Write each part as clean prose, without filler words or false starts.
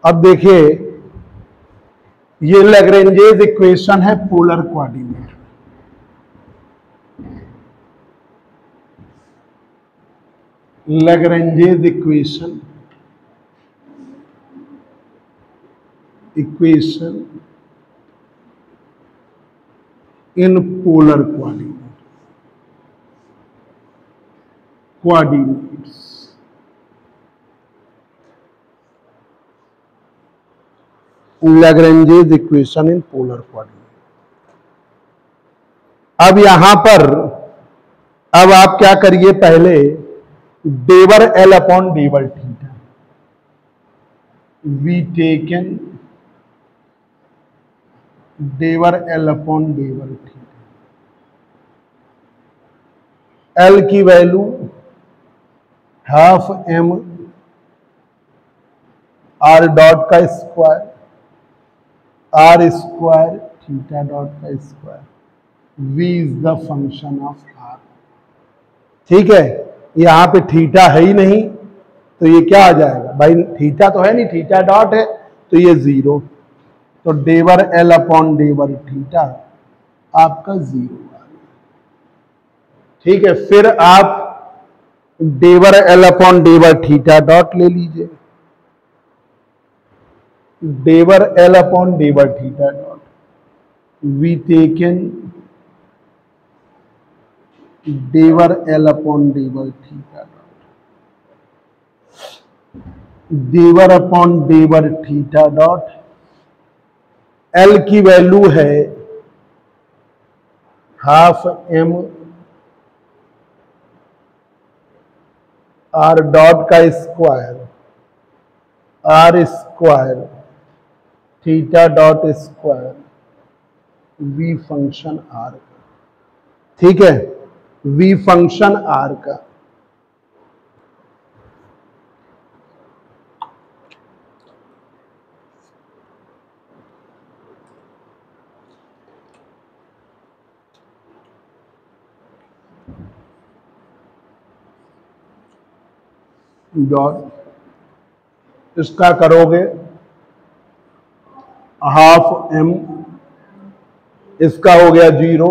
अब देखिए ये लैग्रेंजेस इक्वेशन है polar coordinate. Lagrange's equation in polar coordinates. Lagrange's equation in polar coordinate. अब यहां पर अब आप क्या करिए, पहले डेवर एल अपॉन डेवर थीटा वी टेकन डेवर एल अपॉन डेवर थीटा। एल की value half M R dot का square R square theta dot का square. v is the function of r। ठीक है, यहां पे थीटा है ही नहीं तो ये क्या आ जाएगा भाई, थीटा तो है नहीं, थीटा डॉट है तो ये जीरो। तो डेवर एल अपॉन डेवर थीटा आपका जीरो आ गया। ठीक है, फिर आप डेवर एल अपॉन डेवर थीटा डॉट ले लीजिए। डेवर एल अपॉन डेवर थीटा डॉट वी टेकन डेवर एल अपॉन डेवर थीटा डॉट डेवर अपॉन डेवर थीटा डॉट। एल की वैल्यू है हाफ एम आर डॉट का square R square theta dot square V function R का। ठीक है, वी फंक्शन आर का। डॉट इसका करोगे हाफ एम, इसका हो गया जीरो,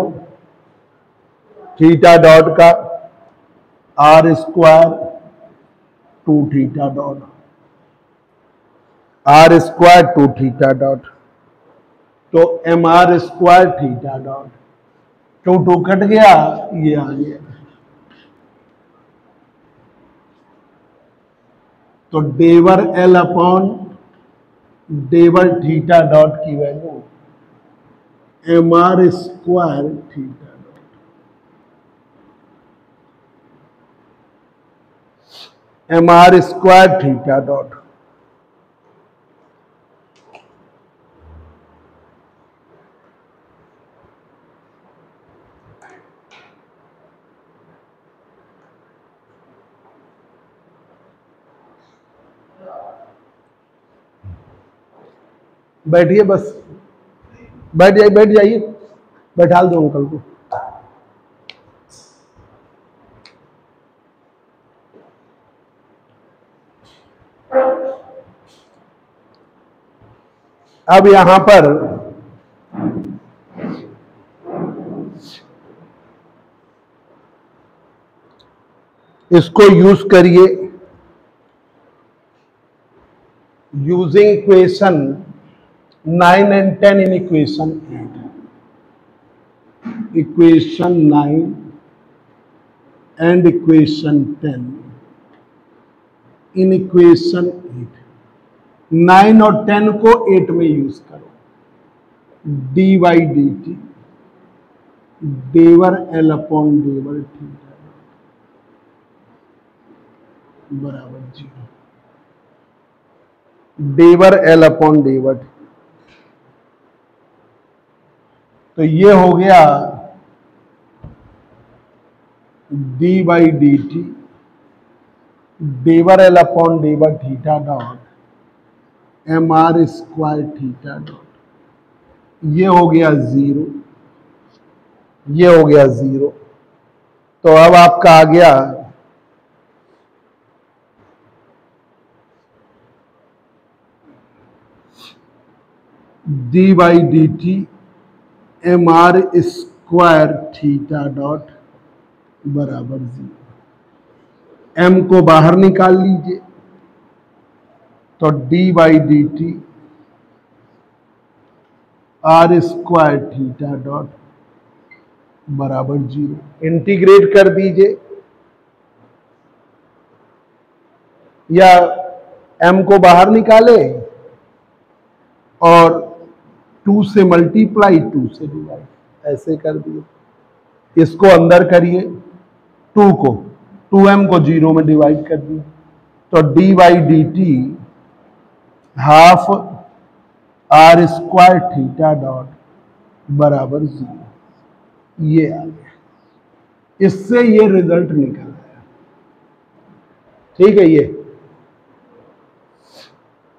थीटा डॉट का R square two theta dot R square two theta dot. तो M R square theta dot two two cut गया, ये आ गया। तो डेवर एल अपॉन डेवर थीटा डॉट की value M R square theta dot M R square theta dot. बैठिए, बस बैठ जाइए, बैठा दो अंकल को। अब यहां पर इसको यूज करिए, using equation 9 and 10 in equation 8, equation 9 and equation 10 in equation 8। 9 और 10 को 8 में यूज करो। dy dt डेवर एल अपॉन डेवर थीटा बराबर जीरो। डेवर एल अपॉन डेवर, तो ये हो गया dy dt डेवर एल अपॉन डेवर theta dot M R square theta dot, ये हो गया जीरो, ये हो गया जीरो। तो अब आपका आ गया D by D T M R square theta dot बराबर 0। एम को बाहर निकाल लीजिए, तो D by D T R square theta dot बराबर 0। इंटीग्रेट कर दीजिए, या m को बाहर निकाले और 2 से मल्टीप्लाई 2 से डिवाइड, ऐसे कर दिए। इसको अंदर करिए, 2 को 2m को 0 में डिवाइड कर दिए, तो D by D T half R square theta dot बराबर 0। ये आ गया, इससे ये रिजल्ट निकल आया। ठीक है। ये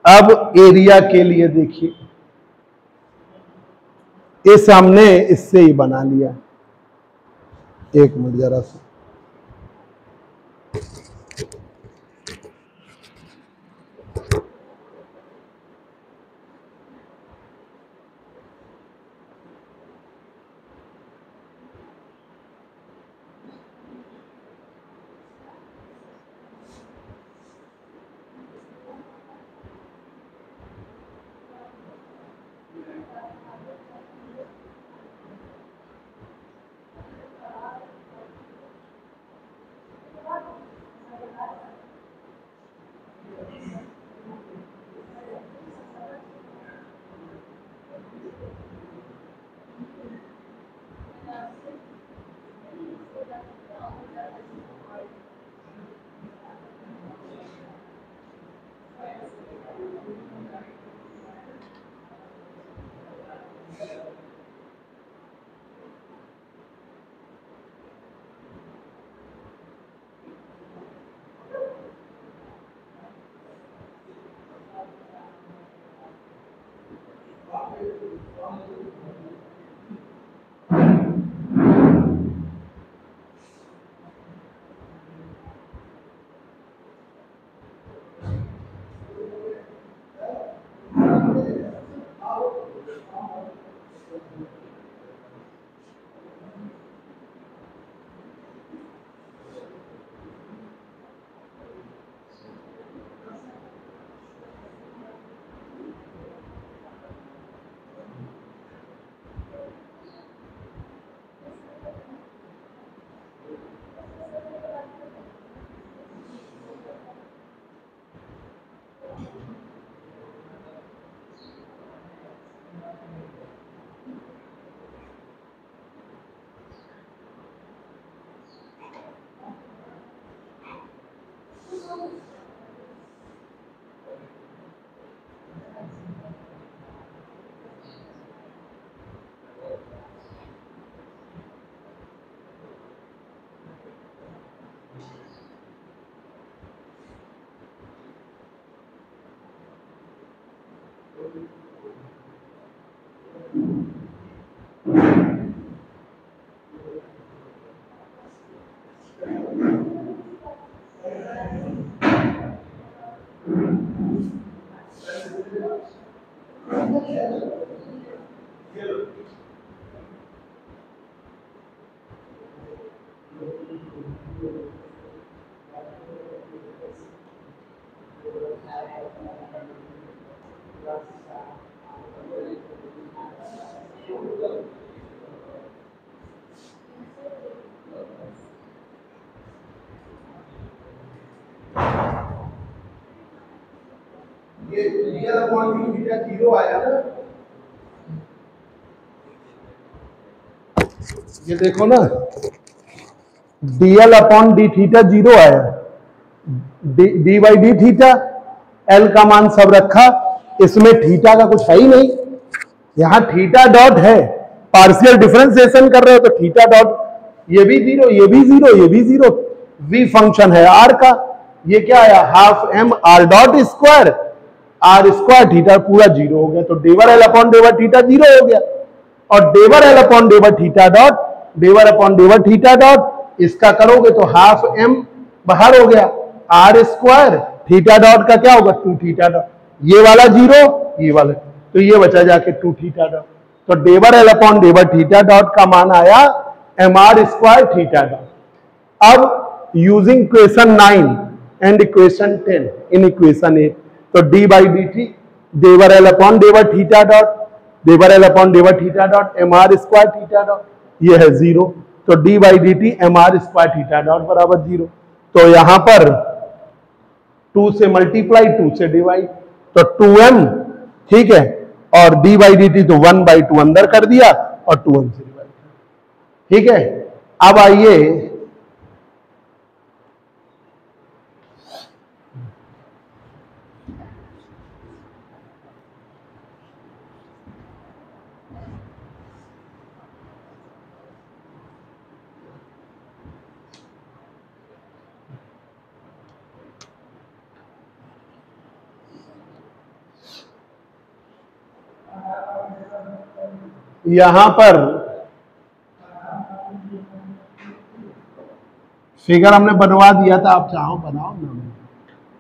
अब एरिया के लिए देखिए, इस हमने इससे ही बना लिया। एक मिनट जरा सा, ये रियल अपॉन डी थीटा 0 आया ना, ये देखो ना, डीएल अपॉन डी थीटा 0 आया, D by D theta, L का मान सब रखा, इसमें थीटा का कुछ है ही नहीं। यहां थीटा डॉट है, पार्शियल डिफरेंशिएशन कर रहे हो तो थीटा डॉट, ये भी 0, ये भी 0, ये भी 0, वी फंक्शन है आर का, ये क्या आया half M R dot square, R square theta पूरा 0 हो गया, तो डेवर एल अपॉन डेवर थीटा 0 हो गया, और डेवर एल अपॉन डेवर थीटा डॉट, डेवर अपॉन डेवर थीटा डॉट, इसका करोगे तो हाफ एम बाहर हो गया, आर स्क्वायर थीटा डॉट का क्या होगा 2 थीटा डॉट, ये वाला 0, ये वाला, तो ये बचा जाके 2 थीटा डॉट। तो डेवर एल अपॉन डेवर थीटा डॉट का मान आया mr स्क्वायर थीटा डॉट। अब using equation 9 and equation 10 in equation 8, तो डी बाई डी टी डेवर एल अपॉन डेवर थीटा डॉट, डेवर एल अपॉन डेवर theta dot mr square theta dot, ये है 0। तो D by D T mr square theta dot बराबर 0। तो यहां पर 2 से मल्टीप्लाई 2 से डिवाइड, तो 2m, ठीक है, और डी बाई डी टी तो 1/2 अंदर कर दिया और 2m से डिवाइड, ठीक है। अब आइए यहां पर फिगर हमने बनवा दिया था, आप चाहो बनाओ ना,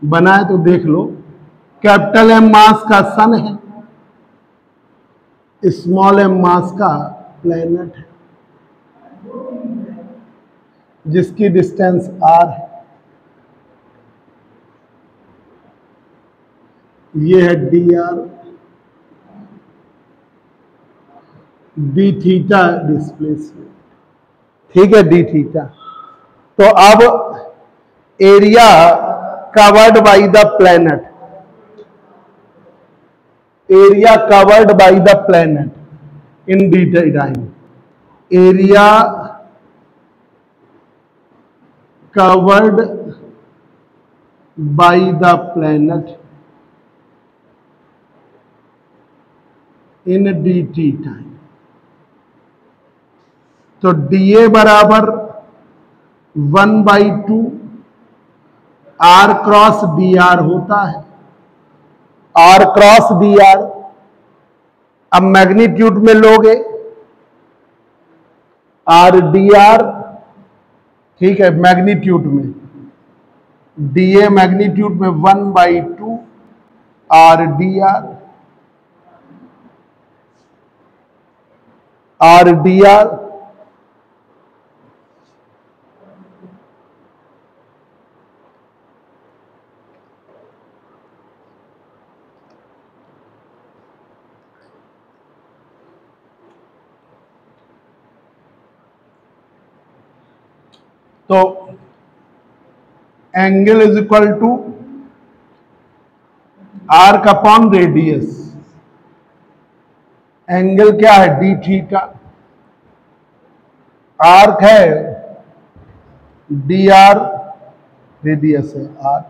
बनाए तो देख लो। कैपिटल एम मास का सन है, स्मॉल एम मास का प्लैनेट है, जिसकी डिस्टेंस r है। ये है dr, डी थीटा डिस्प्लेसमेंट, ठीक है, डी थीटा। तो अब area covered by the planet, area covered by the planet in D time, area covered by the planet in D T time. तो dA बराबर 1/2 r cross dr होता है, r cross dr। अब magnitude में लोगे r dr, ठीक है, magnitude में dA मैग्नीट्यूड में 1/2 r dr, r dr। तो angle is equal to arc upon radius. Angle क्या है? D theta. आर्क है डी आर, रेडियस है आर,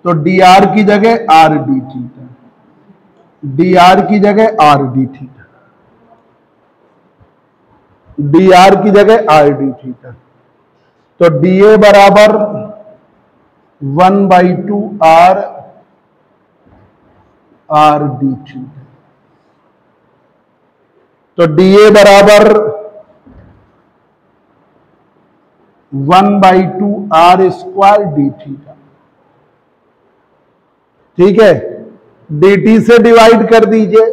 तो डी आर की जगह R D theta, D R की जगह R D theta, D R की जगह आर डी थीटा। तो डी ए बराबर 1/2 आर आर डी थीटा। तो डी ए बराबर 1/2 आर स्क्वायर डी थीटा, ठीक है। डी टी से डिवाइड कर दीजिए,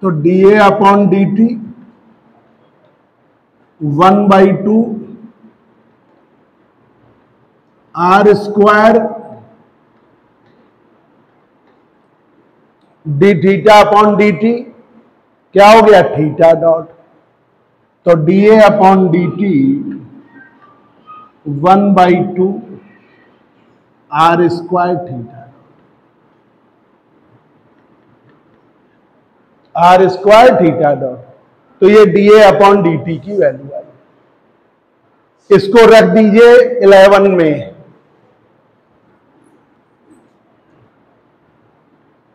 तो D A upon D T 1/2 R square D theta upon D T, क्या हो गया? Theta dot. तो D A upon D T 1/2 R square theta, R square theta dot. तो ये D A upon D T की value आई। इसको रख दीजिए 11 में,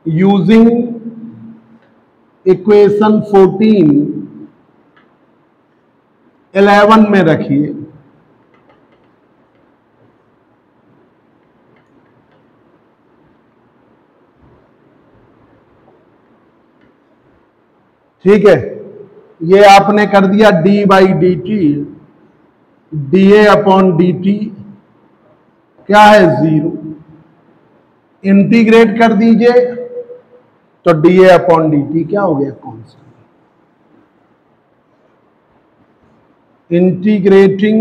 यूजिंग इक्वेशन 14 11 में रखिए। ठीक है, ये आपने कर दिया d/dt, dA/dt क्या है 0। इंटीग्रेट कर दीजिए तो dA/dt क्या हो गया कांस्टेंट। इंटीग्रेटिंग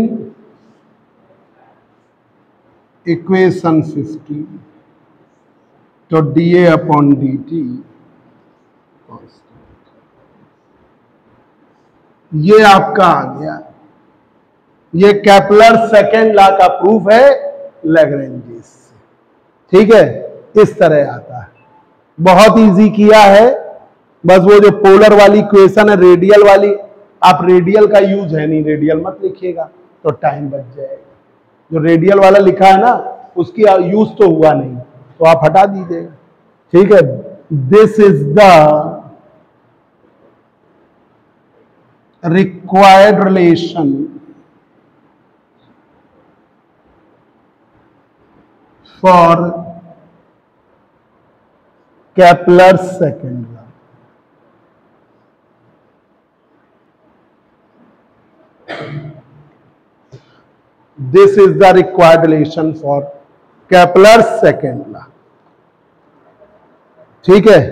इक्वेशन 50 तो dA/dt ये आपका आ गया। ये केपलर सेकेंड लॉ का प्रूफ है लैग्रेंज से। ठीक है, इस तरह आता है, बहुत इजी किया है। बस वो जो पोलर वाली इक्वेशन है, रेडियल वाली, आप रेडियल का यूज है नहीं, रेडियल मत लिखिएगा तो टाइम बच जाएगा। जो रेडियल वाला लिखा है ना, उसकी यूज तो हुआ नहीं, तो आप हटा दीजिएगा। ठीक है, this is the required relation for Kepler's second law. This is the required relation for Kepler's second law. ठीक है,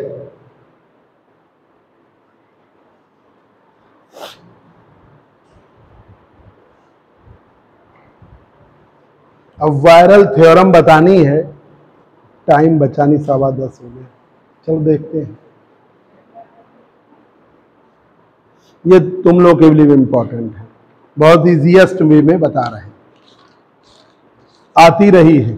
अब वायरल थ्योरम बतानी है, टाइम बचानी, 10:15 हो गए। चलो देखते हैं, ये तुम लोग के लिए भी इंपॉर्टेंट है, बहुत इजीएस्ट वे में बता रहे हैं, आती रही है,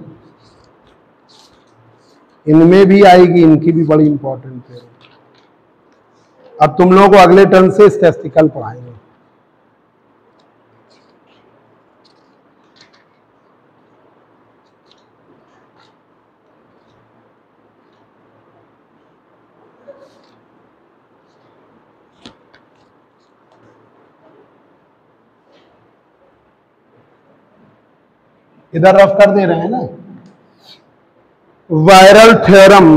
इनमें भी आएगी, इनकी भी बड़ी इंपॉर्टेंट है। अब तुम लोगों को अगले टर्म से स्टैटिस्टिकल पढ़ाएंगे। इधर रफ कर दे रहे हैं ना। Viral theorem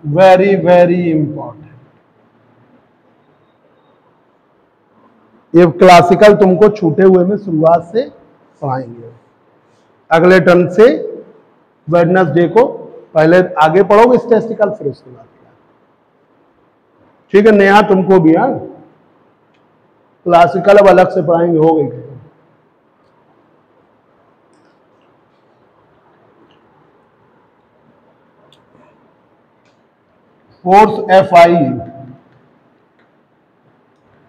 very very important. ये क्लासिकल तुमको छूटे हुए में शुरुआत से पढ़ाएंगे, अगले टर्म से वेडनेसडे को पहले आगे पढ़ोगे स्टैटिस्टिकल, फिर उसके बाद। ठीक है, नेहा तुमको भी, हाँ क्लासिकल अब अलग से पढ़ाएंगे, हो गई। फोर्स Fi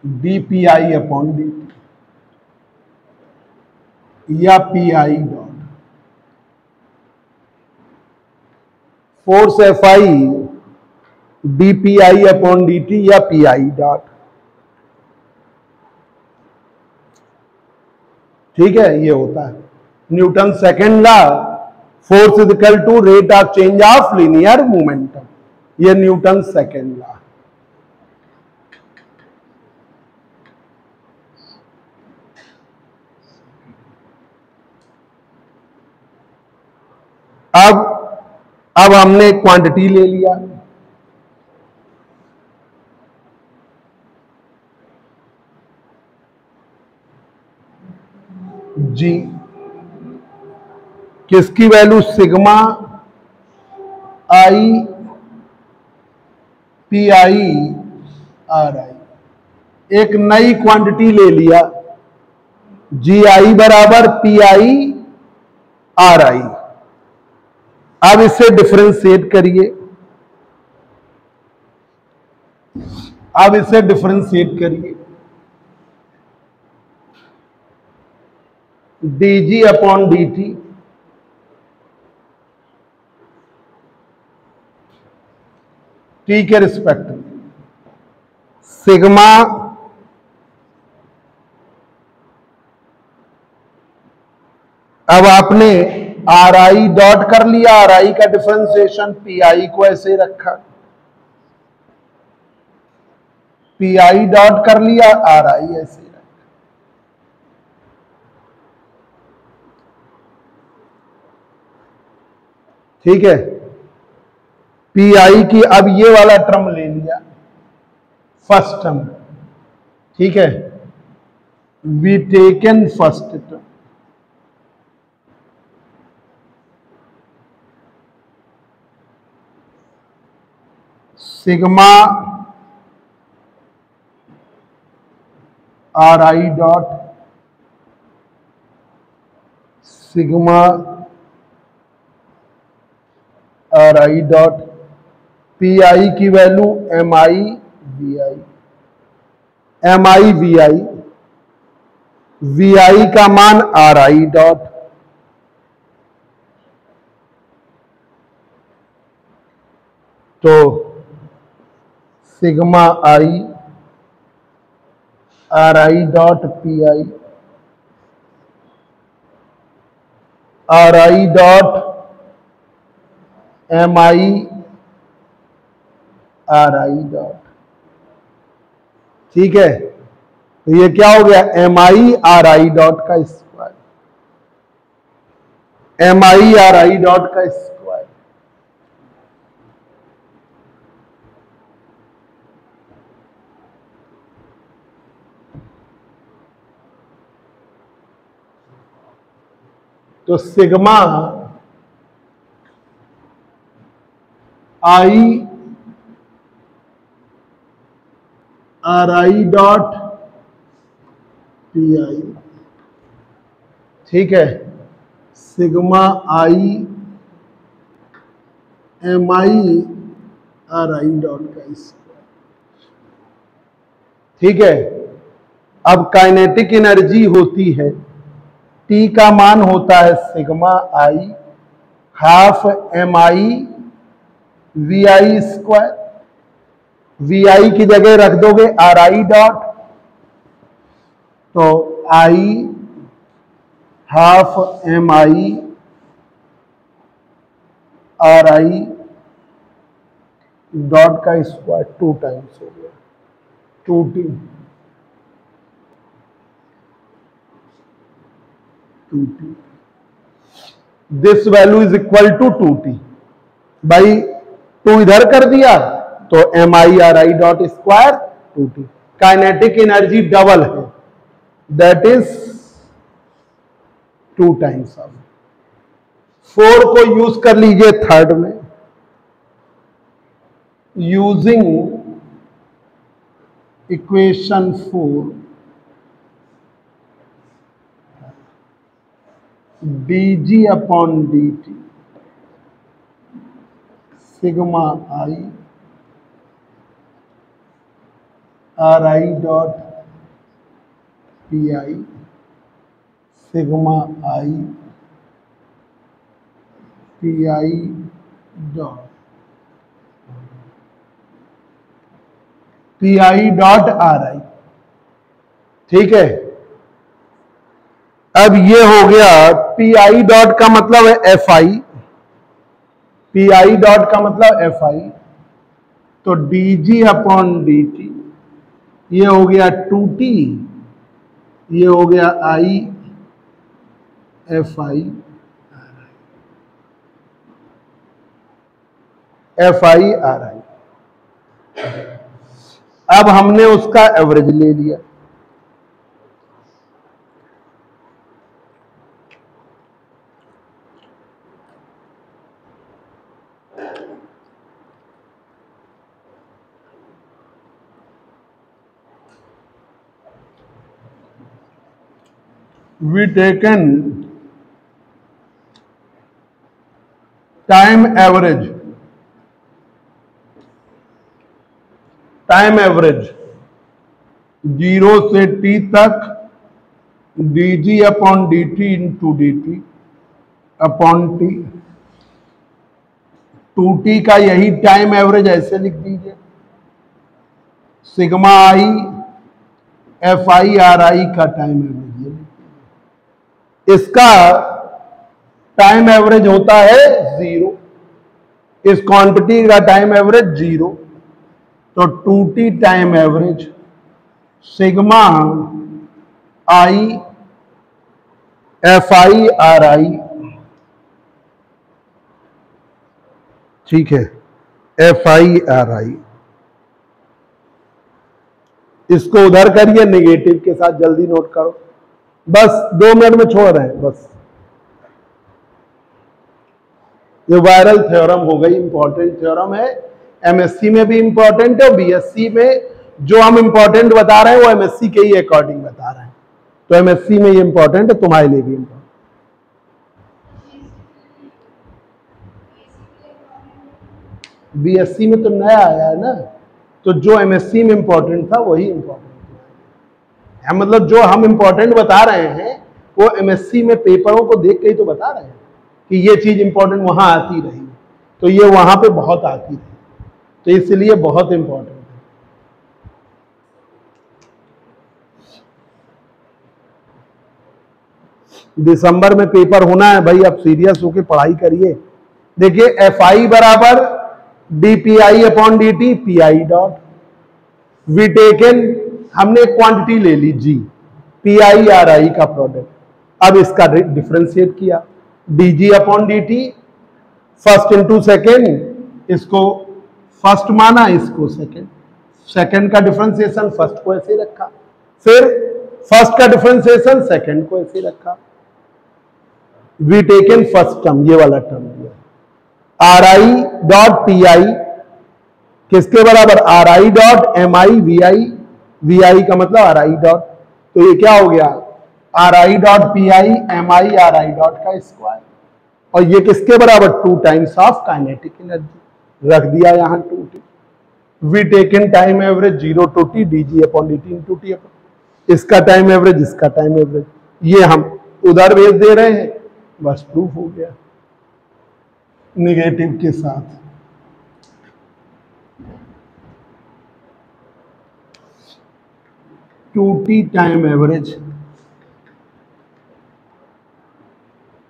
dPi/dt या Pi dot, force Fi dPi/dt या Pi डॉट। ठीक है, ये होता है Newton second law, force is equal to rate of change of linear momentum, ये न्यूटन सेकेंड लॉ। अब हमने क्वांटिटी ले लिया, जी किसकी value sigma I P I R I, एक नई क्वांटिटी ले लिया, जी आई बराबर पी आई आर आई। अब इसे डिफरेंशिएट करिए, अब इसे डिफरेंशिएट करिए, dg/dt टी के रिस्पेक्ट में सिग्मा अब आपने आर आई डॉट कर लिया, आर आई का डिफरेंशिएशन, पी आई को ऐसे रखा, पी आई डॉट कर लिया, आर आई ऐसे रखा। ठीक है, पी आई की अब ये वाला टर्म ले लिया, फर्स्ट टर्म। ठीक है, we taken first term, sigma R I dot, sigma R I dot, P I की value M I V I, M I V I, V I का मान आर आई डॉट, तो sigma I R I dot P I, R I dot M I R I dot. ठीक है, तो ये क्या हो गया, M I R I dot का square, M I R I dot का स्क्वायर। तो sigma I R I dot P आई, ठीक है, sigma I M I R I dot का स्क्वायर। ठीक है, अब काइनेटिक एनर्जी होती है, टी का मान होता है sigma I half M I V I square, V I की जगह रख दोगे आर आई डॉट, तो I half M I R I dot का स्क्वायर 2 टाइम्स हो गया 2t, 2t, this value is equal to 2t। भाई 2 इधर कर दिया तो M I R I dot square 2t, kinetic energy double है, दैट इज 2 टाइम्स ऑफ 4 को यूज कर लीजिए थर्ड में, using equation 4 dg upon dt sigma I R I dot P I, sigma I P I dot P I dot are आई। ठीक है, अब ये हो गया पी आई डॉट का मतलब है F I, P I dot का मतलब एफ आई, तो D G upon D T, ये हो गया 2t, ये हो गया I F I, F I R आई। अब हमने उसका एवरेज ले लिया, we taken time average, time average 0 से t तक dg upon dt into dt upon t, 2t का यही टाइम एवरेज ऐसे लिख दीजिए, sigma I F I R आई का टाइम एवरेज, इसका टाइम एवरेज होता है 0, इस क्वांटिटी का टाइम एवरेज 0, तो 2t टाइम एवरेज सिग्मा आई FI RI, ठीक है, FI RI। इसको उधर करिए, नेगेटिव के साथ जल्दी नोट करो, बस 2 मिनट में छोड़ रहे हैं बस। ये वायरल थ्योरम हो गई, इंपॉर्टेंट थ्योरम है, MSc में भी इंपॉर्टेंट है और BSc में जो हम इंपॉर्टेंट बता रहे हैं वो MSc के ही अकॉर्डिंग बता रहे हैं, तो MSc में ये इंपॉर्टेंट है, तुम्हारे लिए भी इंपॉर्टेंट। BSc में तो नया आया है ना, तो जो MSc में इंपॉर्टेंट था वही इंपॉर्टेंट है, मतलब जो हम इंपॉर्टेंट बता रहे हैं वो MSc में पेपरों को देख के ही तो बता रहे हैं कि ये चीज इंपॉर्टेंट वहां आती रही, तो ये वहां पे बहुत आती थी, तो इसलिए बहुत इंपॉर्टेंट है। दिसंबर में पेपर होना है भाई, अब सीरियस होके पढ़ाई करिए। देखिए FI बराबर DPI upon DT PI dot, we taken, हमने क्वांटिटी ले ली G, PI RI का प्रोडक्ट, अब इसका डिफरेंशिएट किया DG upon DT, first into second, इसको फर्स्ट माना, इसको सेकेंड, सेकेंड का डिफरेंशिएशन फर्स्ट को ऐसे रखा, फिर फर्स्ट का डिफरेंशिएशन सेकेंड को ऐसे रखा, वी टेकन फर्स्ट टर्म, ये वाला टर्म दिया, RI डॉट PI किसके बराबर, RI dot MI VI, VI का मतलब RI डॉट, तो ये क्या हो गया, RI dot PI MI RI dot का स्क्वायर, और ये किसके बराबर, 2 टाइम्स ऑफ काइनेटिक एनर्जी, रख दिया यहां 2t, we taken time average 0 to t DG upon DT into T, इसका टाइम एवरेज, इसका टाइम एवरेज, ये हम उधर भेज दे रहे हैं, बस प्रूफ हो गया नेगेटिव के साथ। Two T time average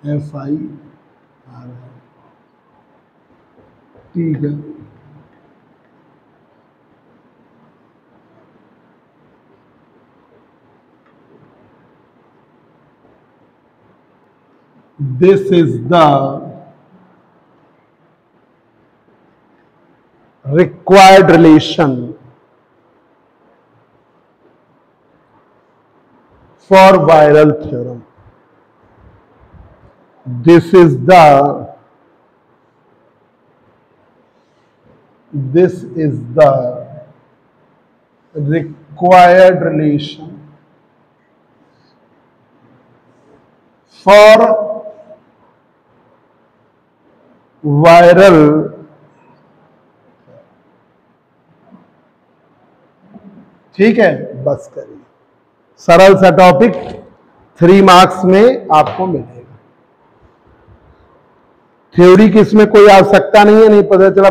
FI RI, ठीक है, this is the required relation for viral theorem. This is the required relation for viral ठीक है, बस करिए, सरल सा टॉपिक, 3 मार्क्स में आपको मिलेगा। थ्योरी की इसमें कोई आवश्यकता नहीं है, नहीं पता चला